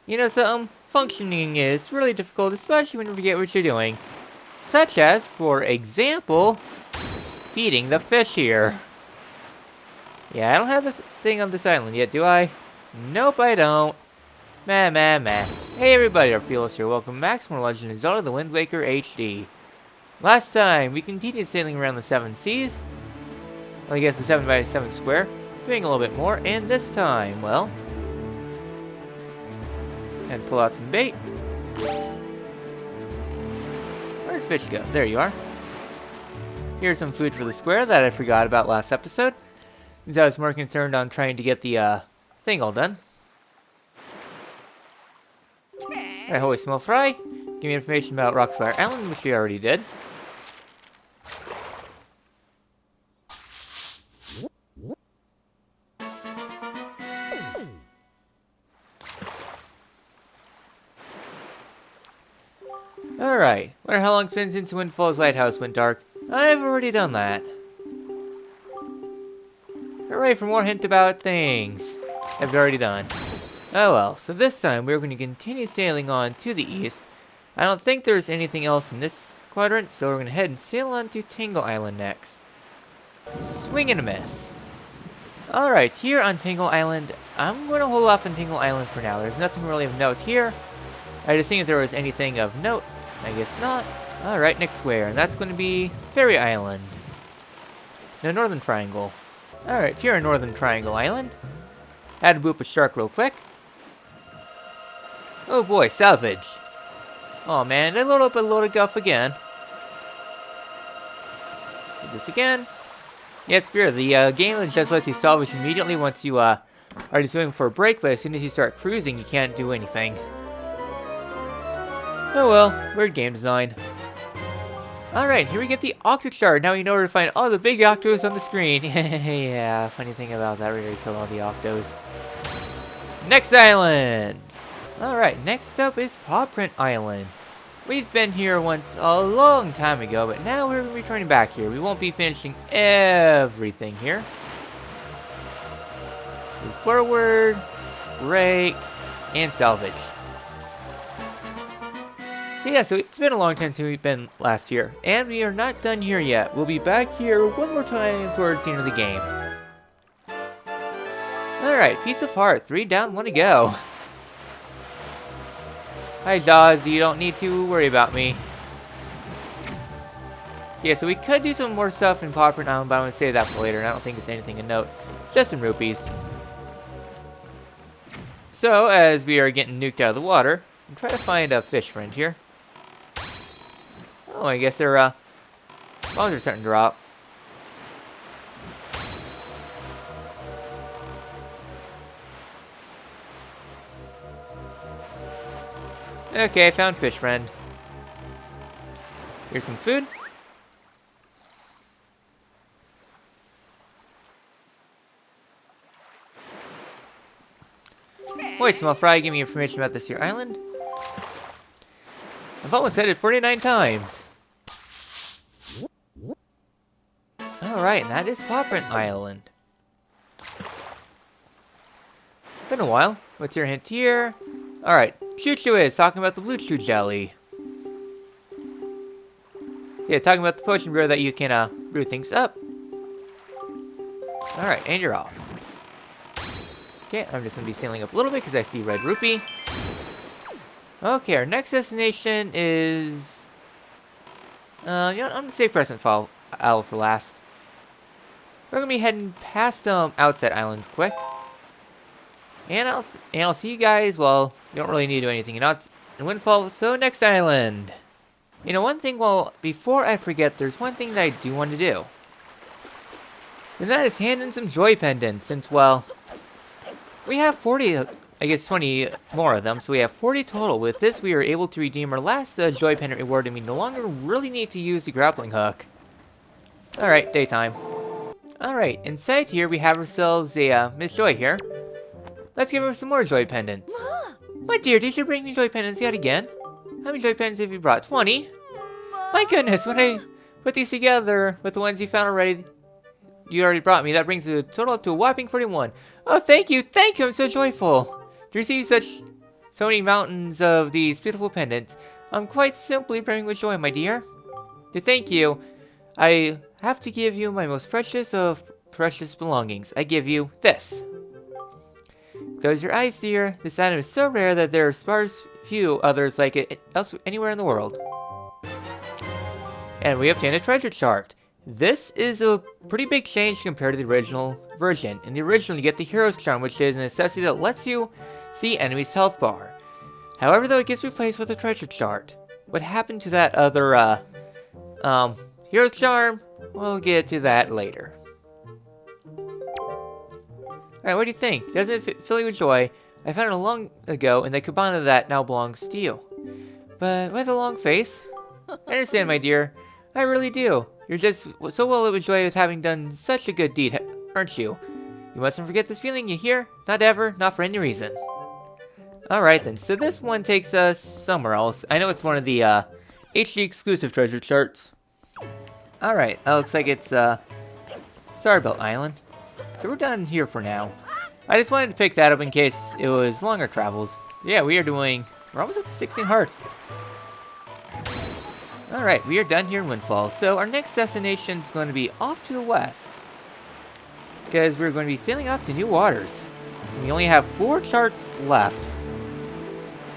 You know something? Functioning is really difficult, especially when you forget what you're doing. Such as, for example, feeding the fish here. Yeah, I don't have the thing on this island yet, do I? Nope, I don't. Meh. Hey everybody, Orpheolus here. Welcome back to more Legend of Zelda: The Wind Waker HD. Last time, we continued sailing around the 7 seas. Well, I guess the 7 by 7 square. Doing a little bit more, and this time, well... and pull out some bait. Where'd fish go? There you are. Here's some food for the square that I forgot about last episode, since I was more concerned on trying to get the thing all done. Alright, holy small fry. Give me information about Rockspire Island, which we already did. Alright, wonder how long it's been since Windfall's lighthouse went dark. I've already done that. Hooray for more hint about things I've already done. Oh well, so this time we're going to continue sailing on to the east. I don't think there's anything else in this quadrant, so we're going to head and sail on to Tingle Island next. Swing and a miss. Alright, here on Tingle Island, I'm going to hold off on Tingle Island for now. There's nothing really of note here. I just think if there was anything of note. I guess not. Alright, next square, and that's going to be Fairy Island. No, Northern Triangle. Alright, here on Northern Triangle Island. Had to boop a shark real quick. Oh boy, salvage. Oh man, did I load up a load of guff again? Do this again. Yeah, it's weird. The game just lets you salvage immediately once you are just going for a break, but as soon as you start cruising, you can't do anything. Oh well, weird game design. Alright, here we get the Octagon. Now we know where to find all the big octos on the screen. Yeah, funny thing about that, we're gonna kill all the octos. Next island! Alright, next up is Paw Print Island. We've been here once a long time ago, but now we're returning back here. We won't be finishing everything here. Move forward, break, and salvage. So yeah, so it's been a long time since we've been last year, and we are not done here yet. We'll be back here one more time towards the end of the game. Alright, Piece of Heart, 3 down, 1 to go. Hi Jaws, you don't need to worry about me. Yeah, so we could do some more stuff in Paw Print Island, but I'm going to save that for later, and I don't think it's anything of note. Just some rupees. So, as we are getting nuked out of the water, I'm trying to find a fish friend here. Oh, I guess their bombs are starting to drop. Okay, I found fish friend. Here's some food. Wait, small fry, give me information about this here island. I've almost said it 49 times. Alright, and that is Paw Print Island. Been a while. What's your hint here? Alright, Choo-Choo is talking about the Blue Chew Jelly. Yeah, talking about the potion brewer that you can brew things up. Alright, and you're off. Okay, I'm just going to be sailing up a little bit because I see red rupee. Okay, our next destination is... you know, I'm going to save Crescent Island for last. We're going to be heading past Outset Island quick. And I'll see you guys, well, you don't really need to do anything in Windfall, so next island. You know, one thing, well, before I forget, there's one thing that I do want to do. And that is hand in some joy pendants, since, well, we have 40, I guess 20 more of them, so we have 40 total. With this, we are able to redeem our last joy pendant reward, and we no longer really need to use the grappling hook. Alright, daytime. Alright, inside here, we have ourselves a Miss Joy here. Let's give her some more joy pendants. My dear, did you bring me joy pendants yet again? How many joy pendants have you brought? 20? My goodness, when I put these together with the ones you found already, you already brought me, that brings the total up to a whopping 41. Oh, thank you, I'm so joyful to receive such So many mountains of these beautiful pendants. I'm quite simply brimming with joy, my dear. To thank you, I have to give you my most precious of precious belongings. I give you this. Close your eyes, dear. This item is so rare that there are sparse few others like it anywhere in the world. And we obtain a treasure chart. This is a pretty big change compared to the original version. In the original, you get the Hero's Charm, which is a necessity that lets you see enemies' health bar. However, though, it gets replaced with a treasure chart. What happened to that other, Hero's Charm? We'll get to that later. Alright, what do you think? Doesn't it fill you with joy? I found it long ago, and the cabana that now belongs to you. But with a long face? I understand, my dear. I really do. You're just so well overjoyed with having done such a good deed, aren't you? You mustn't forget this feeling, you hear? Not ever, not for any reason. Alright then, so this one takes us somewhere else. I know it's one of the HD exclusive treasure charts. Alright, looks like it's Starbelt Island. So we're done here for now. I just wanted to pick that up in case it was longer travels. Yeah, we're almost up to 16 hearts. Alright, we are done here in Windfall. So our next destination is going to be off to the west. Because we're going to be sailing off to new waters. We only have 4 charts left.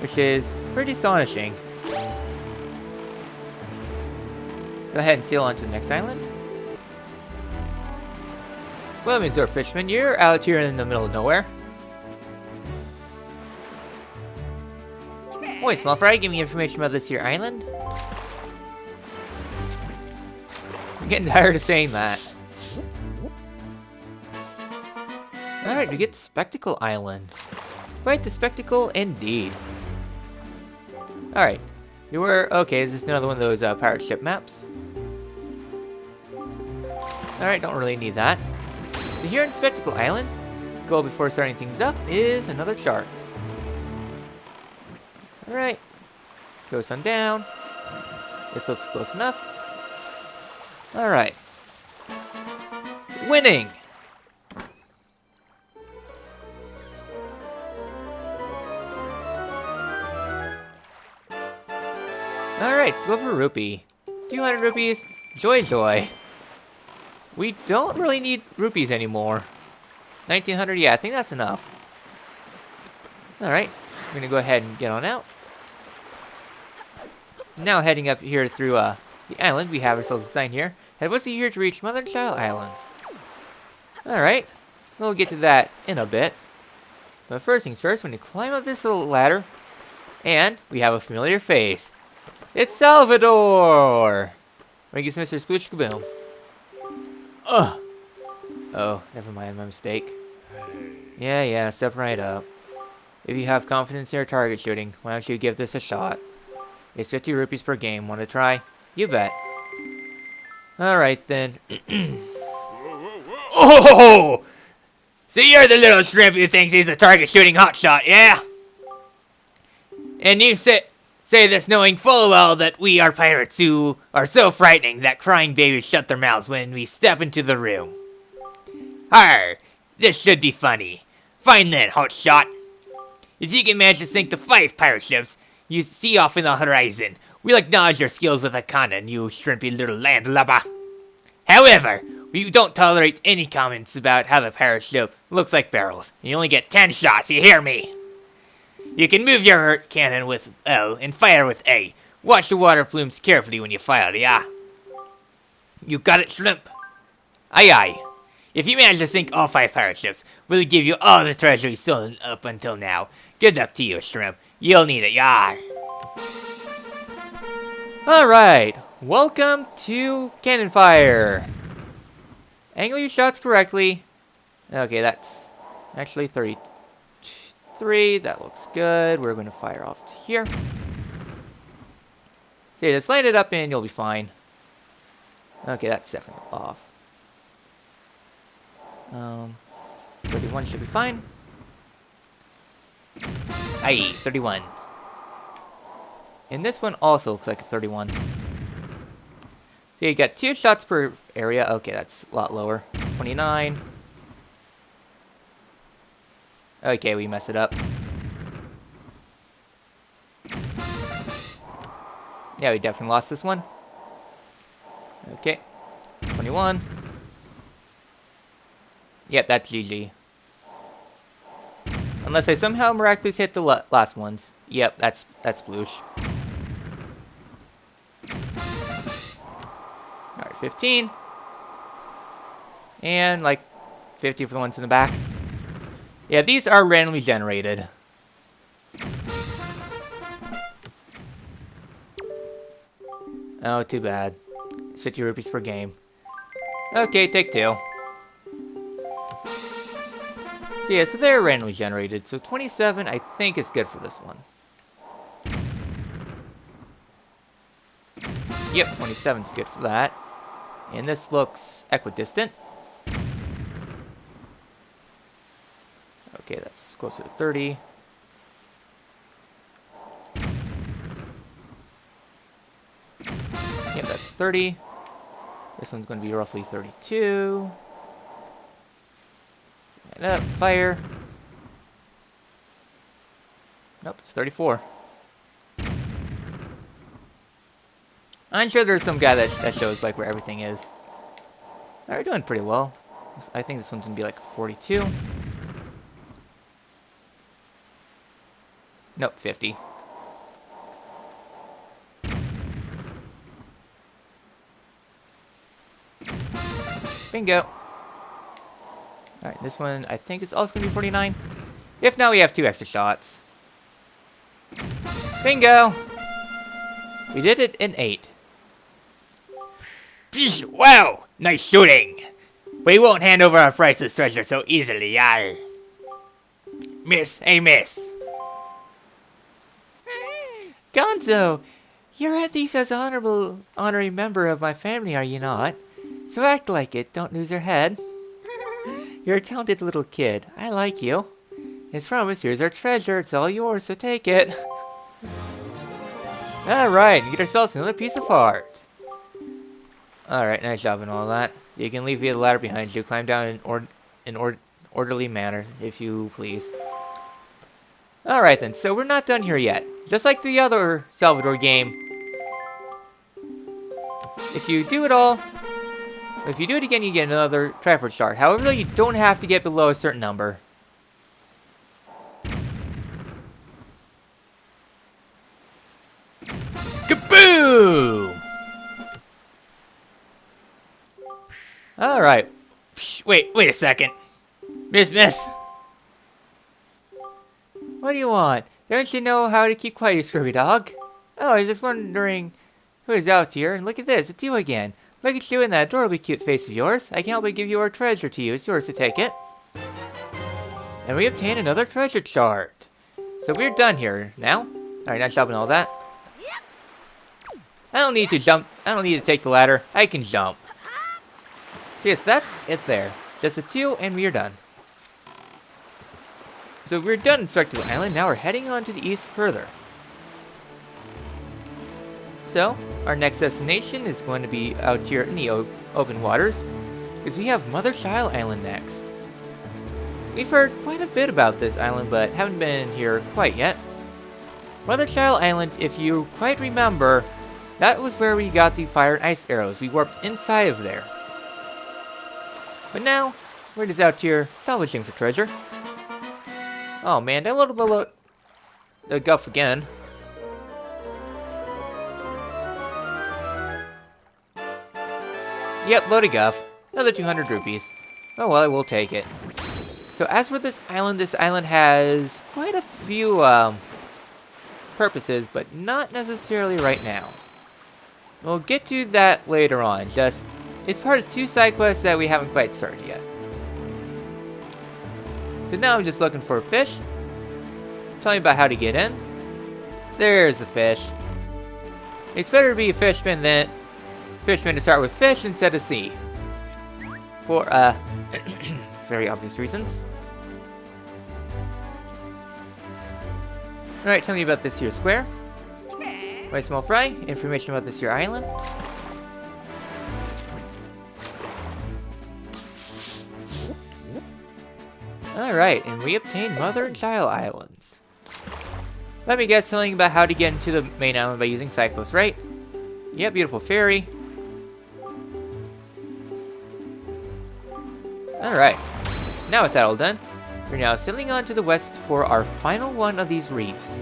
Which is pretty astonishing. Go ahead and sail on to the next island. Well, Mr. Fishman, you're out here in the middle of nowhere. Wait, small fry, give me information about this here island. I'm getting tired of saying that. Alright, we get Spectacle Island. Quite the spectacle indeed. Alright, okay, is this another one of those pirate ship maps? Alright, don't really need that. But here in Spectacle Island, goal before starting things up is another chart. Alright, goes on down. This looks close enough. Alright. Winning! Alright, Silver Rupee. 200 rupees. Joy, joy. We don't really need rupees anymore. 1900, yeah, I think that's enough. Alright, we're gonna go ahead and get on out. Now heading up here through the island, we have ourselves a sign here. Head westward here to reach Mother and Child Islands. Alright, we'll get to that in a bit. But first things first, we're gonna climb up this little ladder. And we have a familiar face. It's Salvador! Ringus Mr. Sploosh Kaboom. Ugh! Oh, never mind, my mistake. Yeah, step right up. If you have confidence in your target shooting, why don't you give this a shot? It's 50 rupees per game. Want to try? You bet. Alright then. Oh! So you're the little shrimp who thinks he's a target shooting hotshot, yeah? And you say this knowing full well that we are pirates who are so frightening that crying babies shut their mouths when we step into the room. Arr! This should be funny. Fine then, hotshot. If you can manage to sink the 5 pirate ships you see off in the horizon, we'll acknowledge your skills with a cannon, you shrimpy little landlubber. However, we don't tolerate any comments about how the pirate ship looks like barrels. You only get 10 shots, you hear me? You can move your cannon with L and fire with A. Watch the water plumes carefully when you fire, yeah? You got it, shrimp? Aye aye. If you manage to sink all 5 pirate ships, we'll give you all the treasure you've stolen up until now. Good luck to you, shrimp. You'll need it, yar. Alright, welcome to Cannon Fire. Angle your shots correctly. Okay, that's actually 33. That looks good. We're going to fire off to here. So yeah, just light it up and you'll be fine. Okay, that's definitely off. 31 should be fine. Aye, 31. And this one also looks like a 31. So you got 2 shots per area. Okay, that's a lot lower. 29. Okay, we messed it up. Yeah, we definitely lost this one. Okay. 21. Yep, that's GG. Unless I somehow miraculously hit the last ones. Yep, that's sploosh. Alright, 15. And like 50 for the ones in the back. Yeah, these are randomly generated. Oh, too bad. It's 50 rupees per game. Okay, take 2. So yeah, so they're randomly generated. So 27, I think, is good for this one. Yep, 27 is good for that. And this looks equidistant. Okay, that's closer to 30. Yep, that's 30. This one's going to be roughly 32. And up, fire. Nope, it's 34. I'm sure there's some guy that shows like where everything is. Alright, we're doing pretty well. I think this one's going to be like 42. Nope, 50. Bingo. Alright, this one I think is also going to be 49. If not, we have 2 extra shots. Bingo! We did it in 8. Wow! Nice shooting! We won't hand over our priceless treasure so easily, yar. Miss, hey miss. Gonzo! You're at least as honorary member of my family, are you not? So act like it, don't lose your head. You're a talented little kid. I like you. As promised, here's our treasure. It's all yours, so take it. Alright, get ourselves another piece of art. Alright, nice job and all that. You can leave via the ladder behind you. Climb down in orderly manner, if you please. Alright then, so we're not done here yet. Just like the other Salvador game. If you do it all, if you do it again, you get another Triforce shard. However, though, you don't have to get below a certain number. Kaboom! Alright. Wait a second. Miss. What do you want? Don't you know how to keep quiet, you scurvy dog? Oh, I was just wondering who is out here. And look at this, it's you again. Look at you and that adorably cute face of yours. I can't help but give you our treasure to you. It's yours to take it. And we obtained another treasure chart. So we're done here now. Alright, nice job and all that. I don't need to jump. I don't need to take the ladder. I can jump. So yes, that's it there. Just the 2 and we are done. So we're done in Tingle Island. Now we're heading on to the east further. So, our next destination is going to be out here in the open waters, because we have Mother-Child Island next. We've heard quite a bit about this island, but haven't been here quite yet. Mother-Child Island, if you quite remember, that was where we got the fire and ice arrows. We warped inside of there. But now, we're just out here salvaging for treasure. Oh man, that little below the guff again. Yep, load of guff. Another 200 rupees. Oh well, I will take it. So as for this island has quite a few purposes, but not necessarily right now. We'll get to that later on. It's part of 2 side quests that we haven't quite started yet. So now I'm just looking for a fish. Tell me about how to get in. There's the fish. It's better to be a fishman to start with fish instead of sea. For very obvious reasons. Alright, tell me about this here square. My small fry, information about this here island. Alright, and we obtained Mother and Child Islands. Let me guess, telling about how to get into the main island by using Cyclos, right? Yeah, beautiful fairy. Alright. Now with that all done, we're now sailing on to the west for our final one of these reefs.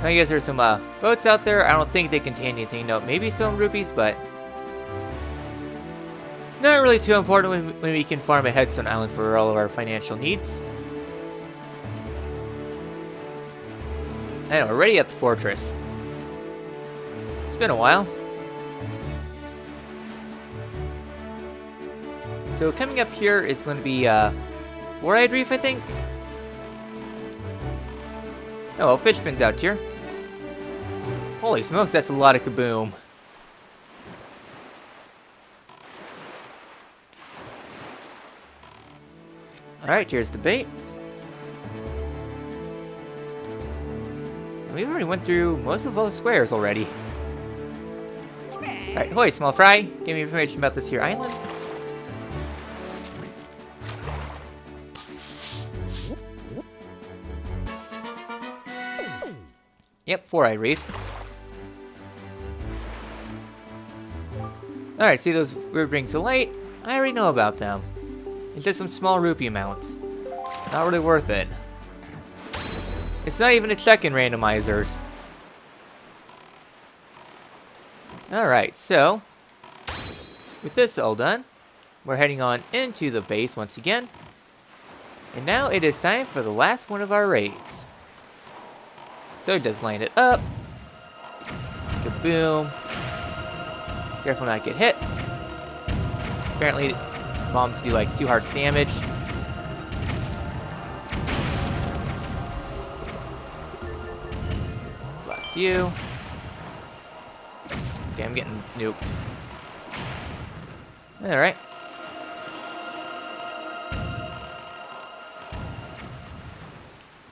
I guess there's some boats out there. I don't think they contain anything. No, maybe some rupees, but not really too important when we can farm a Headstone Island for all of our financial needs. And we're already at the fortress. It's been a while. So coming up here is going to be Four-Eyed Reef, I think. Oh, well, Fishman's out here. Holy smokes, that's a lot of kaboom. Alright, here's the bait. We already went through most of all the squares already. Alright, hoy, small fry. Give me information about this here island. Yep, Four-Eyed Reef. Alright, see those weird rings of light? I already know about them. It's just some small rupee amounts. Not really worth it. It's not even a check in randomizers. Alright, so with this all done, we're heading on into the base once again. And now it is time for the last one of our raids. So just line it up. Kaboom. Careful not to get hit. Apparently, bombs do like 2 hearts damage. Blast you. Okay, I'm getting nuked. Alright.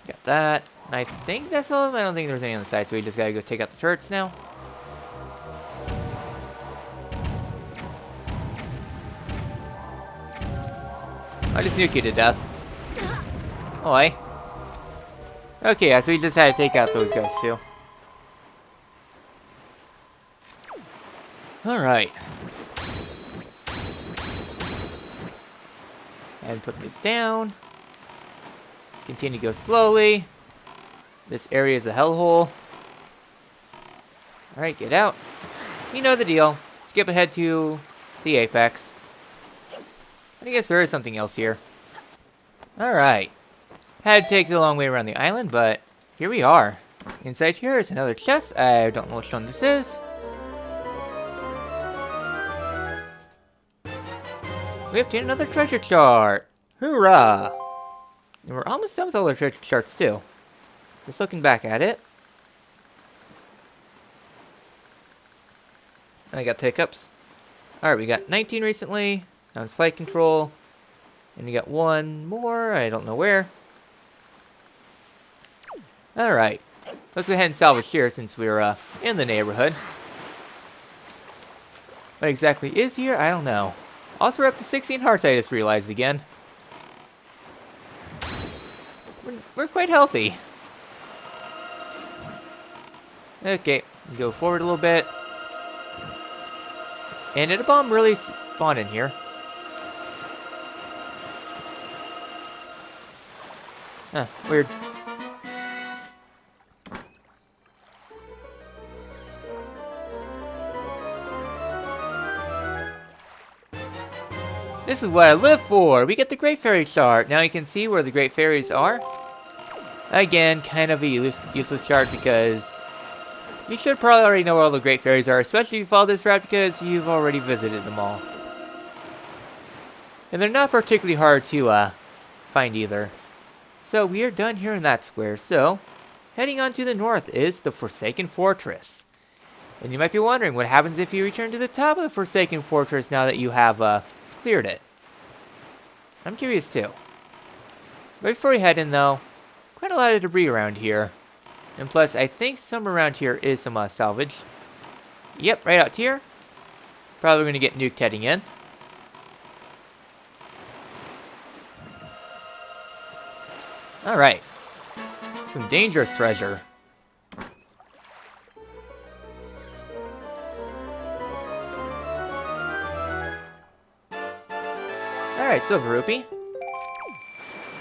Got that. I think that's all of them. I don't think there's any on the side, so we just gotta go take out the turrets now. I'll just nuke you to death. Oi. Okay, yeah, so we just had to take out those guys too. Alright. And put this down. Continue to go slowly. This area is a hellhole. Alright, get out. You know the deal. Skip ahead to the apex. I guess there is something else here. Alright. Had to take the long way around the island, but here we are. Inside here is another chest. I don't know which one this is. We have another treasure chart. Hoorah! And we're almost done with all our treasure charts too. Just looking back at it. I got hiccups. Alright, we got 19 recently. Now it's flight control. And we got one more. I don't know where. Alright. Let's go ahead and salvage here since we're in the neighborhood. What exactly is here? I don't know. Also, we're up to 16 hearts, I just realized again. We're quite healthy. Okay, go forward a little bit. And did a bomb really spawn in here? Huh, weird. This is what I live for! We get the Great Fairy chart! Now you can see where the Great Fairies are. Again, kind of a useless chart because you should probably already know where all the Great Fairies are, especially if you follow this route because you've already visited them all. And they're not particularly hard to find either. So we are done here in that square, so heading on to the north is the Forsaken Fortress. And you might be wondering what happens if you return to the top of the Forsaken Fortress now that you have cleared it. I'm curious too. But before we head in though, quite a lot of debris around here. And plus, I think somewhere around here is some salvage. Yep, right out here. Probably going to get nuked heading in. Alright. Some dangerous treasure. Alright, Silver Rupee.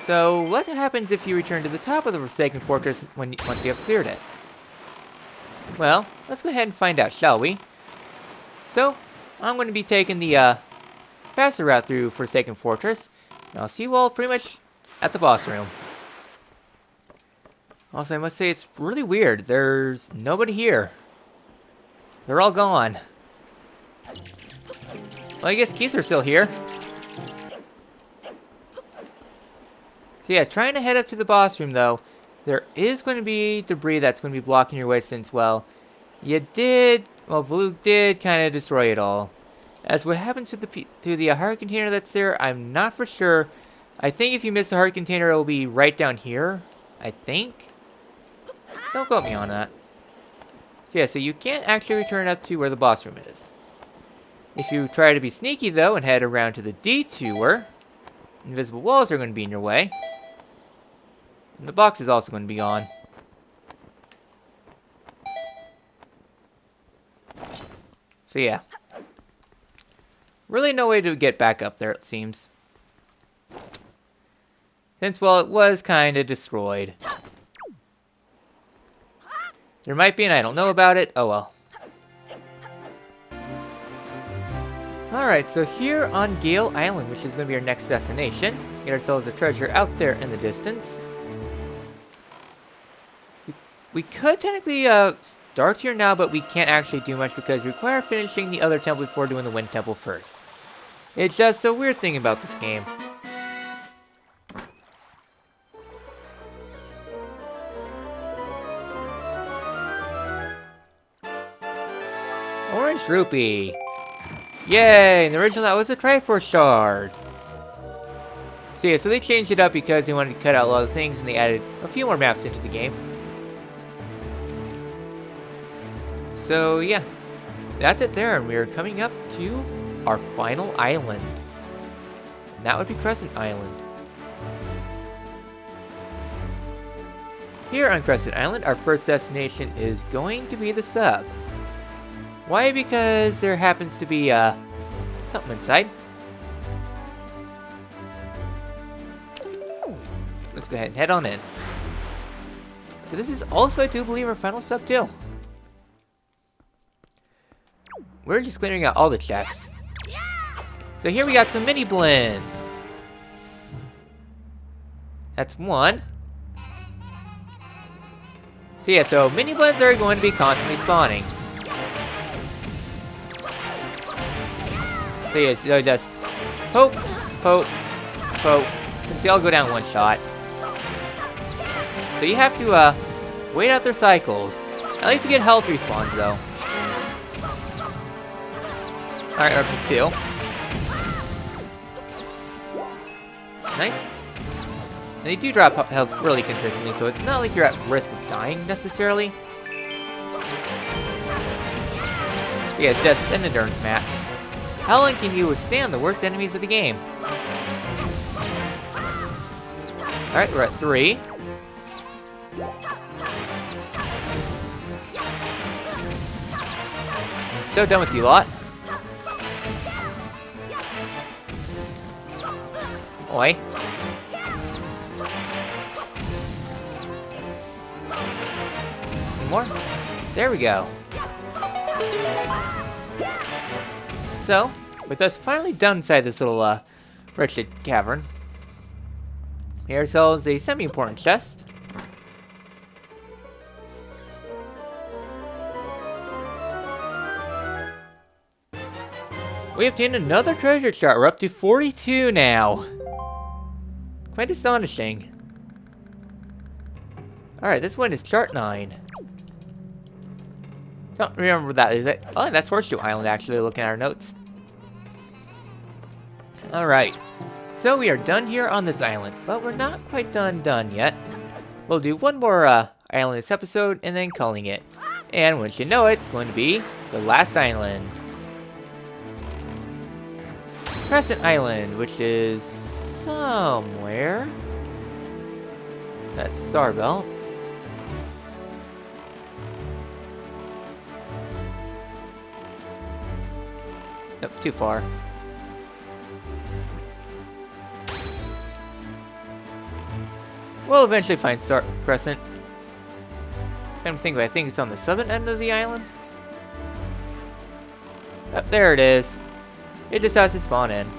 So, what happens if you return to the top of the Forsaken Fortress once you have cleared it? Well, let's go ahead and find out, shall we? So, I'm going to be taking the faster route through Forsaken Fortress. And I'll see you all pretty much at the boss room. Also, I must say it's really weird. There's nobody here. They're all gone. Well, I guess Keys are still here. So yeah, trying to head up to the boss room though, there is going to be debris that's going to be blocking your way since, well, Valuk did kind of destroy it all. As what happens to the heart container that's there, I'm not for sure. I think if you miss the heart container, it will be right down here. I think. Don't quote me on that. So yeah, so you can't actually return up to where the boss room is. If you try to be sneaky though and head around to the detour, invisible walls are going to be in your way. And the box is also going to be on. So yeah. Really no way to get back up there, it seems. Since, well, it was kind of destroyed. There might be, and I don't know about it. Oh well. Alright, so here on Gale Island, which is going to be our next destination, get ourselves a treasure out there in the distance. We could technically start here now, but we can't actually do much because we require finishing the other temple before doing the Wind Temple first. It's just a weird thing about this game. Orange Rupee! Yay! In the original, that was a Triforce Shard. So yeah, so they changed it up because they wanted to cut out a lot of things and they added a few more maps into the game. So yeah, that's it there, and we're coming up to our final island. And that would be Crescent Island. Here on Crescent Island, our first destination is going to be the sub. Why? Because there happens to be something inside. Let's go ahead and head on in. So this is also, I do believe, our final sub too. We're just clearing out all the checks. So here we got some mini blends. That's one. So yeah, so mini blends are going to be constantly spawning. So yeah, so just poke, poke, poke. And see, I'll go down one shot. So you have to wait out their cycles. At least you get health respawns though. Alright, up to 2. Nice. And they do drop health really consistently, so it's not like you're at risk of dying necessarily. But yeah, it's just an endurance match. How long can you withstand the worst enemies of the game? Alright, we're at 3. So done with you lot. Oi. Any more? There we go. So, with us finally done inside this little wretched cavern, we have ourselves a semi-important chest. We obtained another treasure chart. We're up to 42 now. Quite astonishing. Alright, this one is chart 9. Don't remember what that is. Oh, that's Horseshoe Island, actually, looking at our notes. Alright. So we are done here on this island, but we're not quite done yet. We'll do one more island this episode, and then calling it. And once you know it, it's going to be the last island. Crescent Island, which is somewhere. That's Starbelt. Nope, too far. We'll eventually find Crescent. I'm thinking, I think it's on the southern end of the island. Oh, there it is. It just has to spawn in.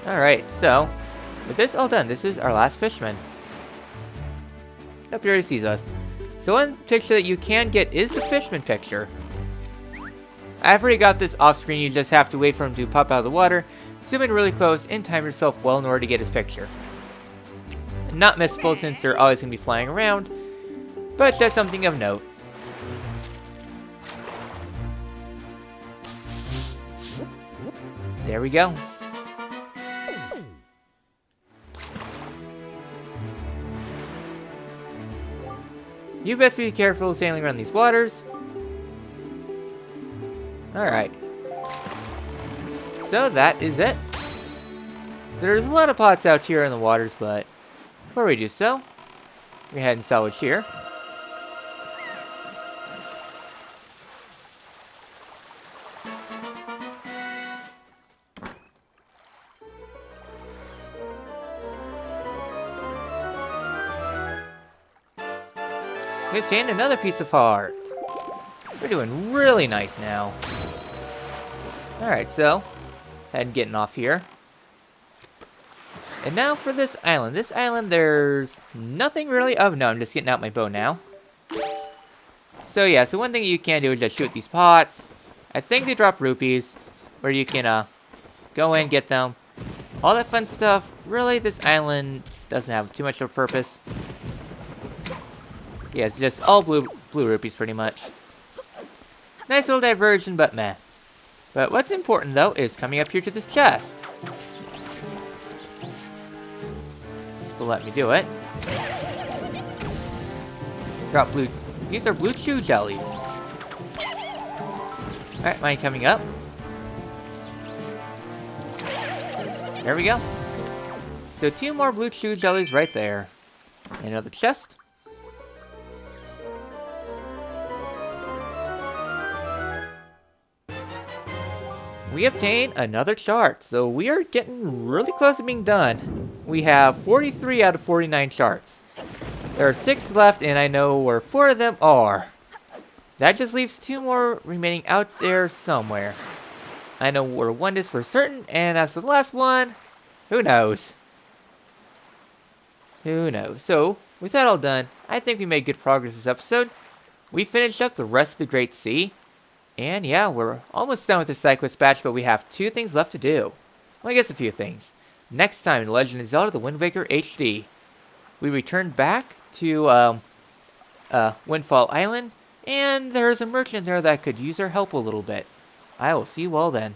Alright, so with this all done, this is our last fisherman. Up here he sees us. So one picture that you can get is the fisherman picture. I've already got this off screen, you just have to wait for him to pop out of the water, zoom in really close, and time yourself well in order to get his picture. Not missable since they're always going to be flying around, but just something of note. There we go. You best be careful sailing around these waters. Alright. So that is it. So there's a lot of pots out here in the waters, but before we do so, we head and salvage here. We obtained another piece of art. We're doing really nice now. Alright, so, head getting off here. And now for this island. This island, there's nothing really of note. I'm just getting out my bow now. So yeah, so one thing you can do is just shoot these pots. I think they drop rupees, where you can go in, get them. All that fun stuff. Really, this island doesn't have too much of a purpose. Yeah, it's just all blue rupees pretty much. Nice little diversion, but meh. But what's important though is coming up here to this chest. So let me do it. Drop blue. These are blue chew jellies. Alright, mine coming up. There we go. So 2 more blue chew jellies right there. Another chest. We obtained another chart, so we are getting really close to being done. We have 43 out of 49 charts. There are 6 left, and I know where 4 of them are. That just leaves 2 more remaining out there somewhere. I know where 1 is for certain, and as for the last one, who knows? Who knows? So, with that all done, I think we made good progress this episode. We finished up the rest of the Great Sea. And yeah, we're almost done with the side quest batch, but we have 2 things left to do. Well, I guess a few things. Next time in Legend of Zelda: The Wind Waker HD, we return back to Windfall Island, and there's a merchant there that could use our help a little bit. I will see you all then.